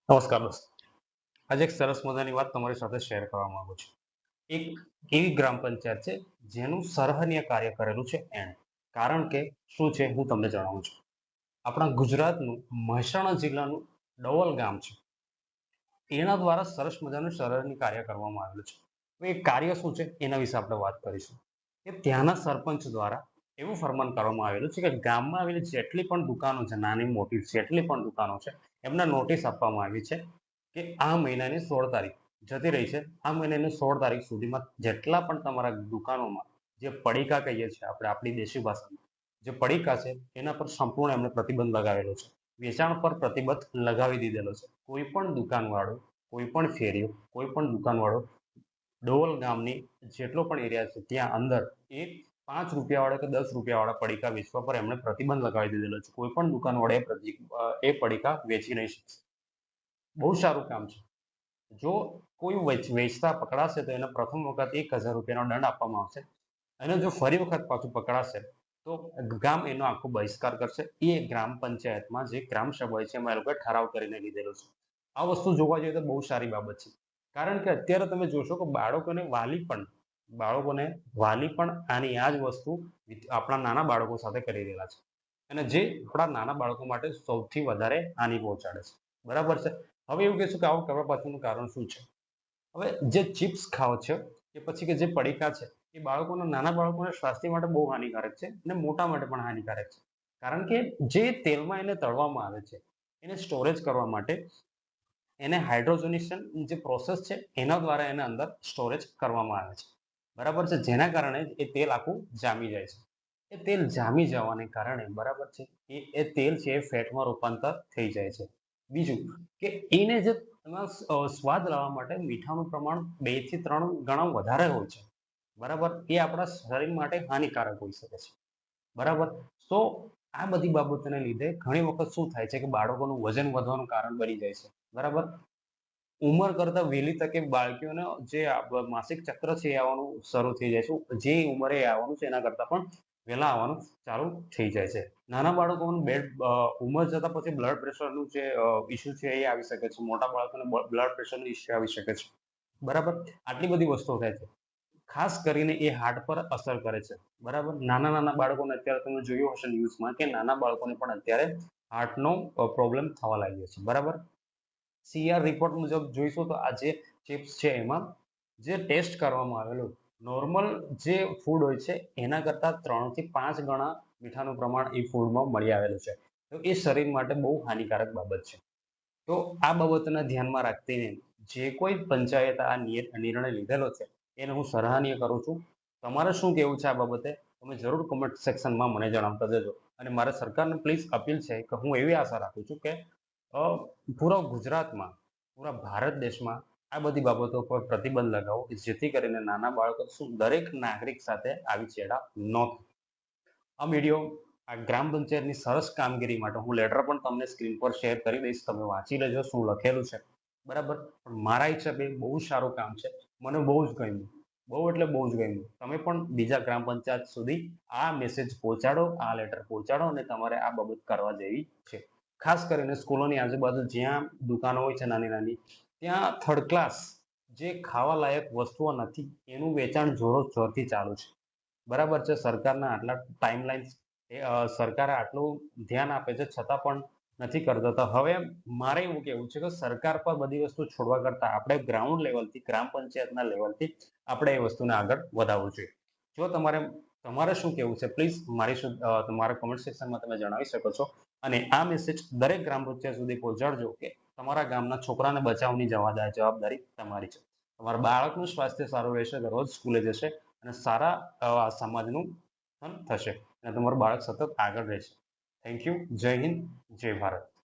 નમસ્કાર દોસ્તો. આજે એક સરસ મજાની વાત તમારી સાથે શેર કરવા માંગુ છું. એક એવી ગ્રામ પંચાયત છે જેનું સરાહનીય કાર્ય કરેલું છે એણે. કારણ કે શું છે હું તમને જણાવું છું. આપણા ગુજરાતનું મહેસાણા જિલ્લાનું ડવલ ગામ છે. એના દ્વારા સરસ મજાનું સરાહનીય કાર્ય કરવામાં આવેલું છે. તો એ કાર્ય શું છે એના વિશે આપણે વાત કરીશું. કે ત્યાંના સરપંચ દ્વારા એવું ફરમાન કરવામાં આવેલું છે કે ગામમાં આવેલી જેટલી પણ દુકાનો છે નાની મોટી જેટલી પણ દુકાનો છે એમને નોટિસ આપવામાં આવી છે કે આ મહિનાની 16 તારીખ જતી રહી છે. આ મહિનાની 16 તારીખ સુધીમાં જેટલા પણ તમારા દુકાનોમાં જે પડીકા કહીએ છીએ આપણે આપણી દેશી ભાષામાં જે પડીકા છે એના પર સંપૂર્ણ એમને પ્રતિબંધ લગાવેલો છે. વેચાણ પર પ્રતિબંધ લગાવી દીધેલો છે. કોઈ પણ દુકાનવાળો, કોઈ પણ ફેરીઓ, કોઈ પણ દુકાનવાળો ડોલ ગામની જેટલો પણ એરિયા છે ત્યાં અંદર એક 5 રૂપિયાવાળા કે 10 રૂપિયાવાળા પડીકા વેચવા પર એમણે પ્રતિબંધ લગાવી દીધેલો છે. કોઈ પણ દુકાનવાળા એ પડીકા વેચી નહીં શકશે. બહુ સારું કામ છે. જો કોઈ વેચતા પકડાશે તો એને પ્રથમ વખત 1000 રૂપિયાનો દંડ આપવામાં આવશે. અને જો ફરી વખત પાછું પકડાશે તો ગામ એનો આખો બહિષ્કાર કરશે. એ ગ્રામ પંચાયતમાં જે ગ્રામ સભા હોય છે એમાં એ લોકોએ ઠરાવ કરીને લીધેલો છે. આ વસ્તુ જોવા જઈએ તો બહુ સારી બાબત છે. કારણ કે અત્યારે તમે જોશો કે બાળકોને વાલી પણ આની આ જ વસ્તુ આપણા નાના બાળકો સાથે કરી રહેલા છે. અને જે આપણા નાના બાળકો માટે સૌથી વધારે હાનિ પહોંચાડે છે. બરાબર છે. હવે એવું કહેશું કે આવું કરવા પાછળનું કારણ શું છે? હવે જે ચિપ્સ ખાઓ છો કે પછી કે જે પડીકા છે એ નાના બાળકોના સ્વાસ્થ્ય માટે બહુ હાનિકારક છે અને મોટા માટે પણ હાનિકારક છે. કારણ કે જે તેલમાં એને તળવામાં આવે છે એને સ્ટોરેજ કરવા માટે એને હાઇડ્રોજનેશન જે પ્રોસેસ છે એના દ્વારા એને અંદર સ્ટોરેજ કરવામાં આવે છે. બરાબર છે. જેના કારણે એ તેલ આખું જામી જાય છે. એ તેલ જામી જવાને કારણે બરાબર છે એ તેલ છે એ ફેટમાં રૂપાંતર થઈ જાય છે. બીજું કે એને જે એમાં સ્વાદ લાવવા માટે મીઠાનું પ્રમાણ 2 થી 3 ગણા વધારે હોય છે. બરાબર? એ આપણા શરીર માટે હાનિકારક હોઈ શકે છે. બરાબર? તો આ બધી બાબતોને લીધે ઘણી વખત શું થાય છે કે બાળકોનું વજન વધવાનું કારણ બની જાય છે. બરાબર? ઉંમર કરતાં વહેલી તકે બાળકીઓને જે માસિક ચક્ર છે એ આવવાનું શરૂ થઈ જાય છે. જે ઉંમરે આવવાનું છે એના કરતાં પણ વહેલા આવવાનું ચાલુ થઈ જાય છે. નાના બાળકોનું ઉંમર જતાં પછી બ્લડ પ્રેશરનું જે ઇશ્યુ છે એ આવી શકે છે. મોટા બાળકોને બ્લડ પ્રેશરનો ઇશ્યુ આવી શકે છે. બરાબર? આટલી બધી વસ્તુઓ થાય છે. ખાસ કરીને એ હાર્ટ પર અસર કરે છે. બરાબર? નાના-નાના બાળકોને અત્યારે તમે જોયું હશે ન્યૂઝમાં કે નાના બાળકોને પણ અત્યારે હાર્ટનો પ્રોબ્લેમ થવા લાગ્યો છે. બરાબર? સીઆર રિપોર્ટ મુજબ જોઈશું તો આ જે ચિપ્સ છે એમાં જે ટેસ્ટ કરવામાં આવેલું નોર્મલ જે ફૂડ હોય છે એના કરતાં 3 થી 5 ગણા મીઠાનું પ્રમાણ એ ફૂડમાં મળી આવેલું છે. તો એ શરીર માટે બહુ હાનિકારક બાબત છે. તો આ બાબતને ધ્યાનમાં રાખીને જે કોઈ પંચાયત આ નિર્ણય લીધેલો છે એને હું સરાહનીય કરું છું. તમારે શું કહેવું છે આ બાબતે? તમે જરૂર કોમેન્ટ સેક્શનમાં મને જણાવતા જજો. અને મારે સરકારને પ્લીઝ અપીલ છે કે હું એવી આશા રાખું છું કે અ, પૂરા ગુજરાતમાં, પૂરા ભારત દેશમાં આ બધી બાબતો પર પ્રતિબંધ લગાવો કે જેથી કરીને નાના બાળકો શું દરેક નાગરિક સાથે આવી ચેડા ન થાય. આ વિડીયો આ ગ્રામ પંચાયતની સરસ કામગીરી માટે હું લેટર પણ તમને સ્ક્રીન પર શેર કરી દઈશ. તમે વાંચી લેજો શું લખેલું છે. બરાબર? પણ મારા હિસાબે બહુ સારું કામ છે. મને બહુ જ ગમ્યું. બહુ એટલે બહુ જ ગમ્યું. તમે પણ બીજા ગ્રામ પંચાયત સુધી આ મેસેજ પહોંચાડો, આ લેટર પહોંચાડો અને તમારે આ બાબત કરવા જેવી છે. ખાસ કરીને સ્કૂલોની આજુબાજુ જ્યાં દુકાનો હોય છે નાની-નાની, ત્યાં થર્ડ ક્લાસ જે ખાવા લાયક વસ્તુઓ નથી એનું વેચાણ જોરોશોરથી ચાલુ છે. બરાબર છે. સરકારના આટલા ટાઈમલાઈન સરકારે આટલું ધ્યાન આપે છે છતાં પણ નથી કરતા. તો હવે મારે એવું કહેવું છે કે સરકાર પર બધી વસ્તુ છોડવા કરતાં આપણે ગ્રાઉન્ડ લેવલથી, ગ્રામ પંચાયતના લેવલથી આપણે એ વસ્તુને આગળ વધારવું જોઈએ. જો તમારે શું કહેવું છે પ્લીઝ તમારા કોમેન્ટ સેક્શનમાં તમે જણાવી શકો છો. અને આ મેસેજ દરેક ગ્રામ પંચાયત સુધી પહોંચાડજો કે તમારા ગામના છોકરાને બચાવવાની જવાબદારી તમારી છે. તમારા બાળકનું સ્વાસ્થ્ય સારું રહેશે તો રોજ સ્કૂલે જશે અને સારા સમાજનું થશે અને તમારું બાળક સતત આગળ રહેશે. Thank you. જય હિન્દ, જય ભારત.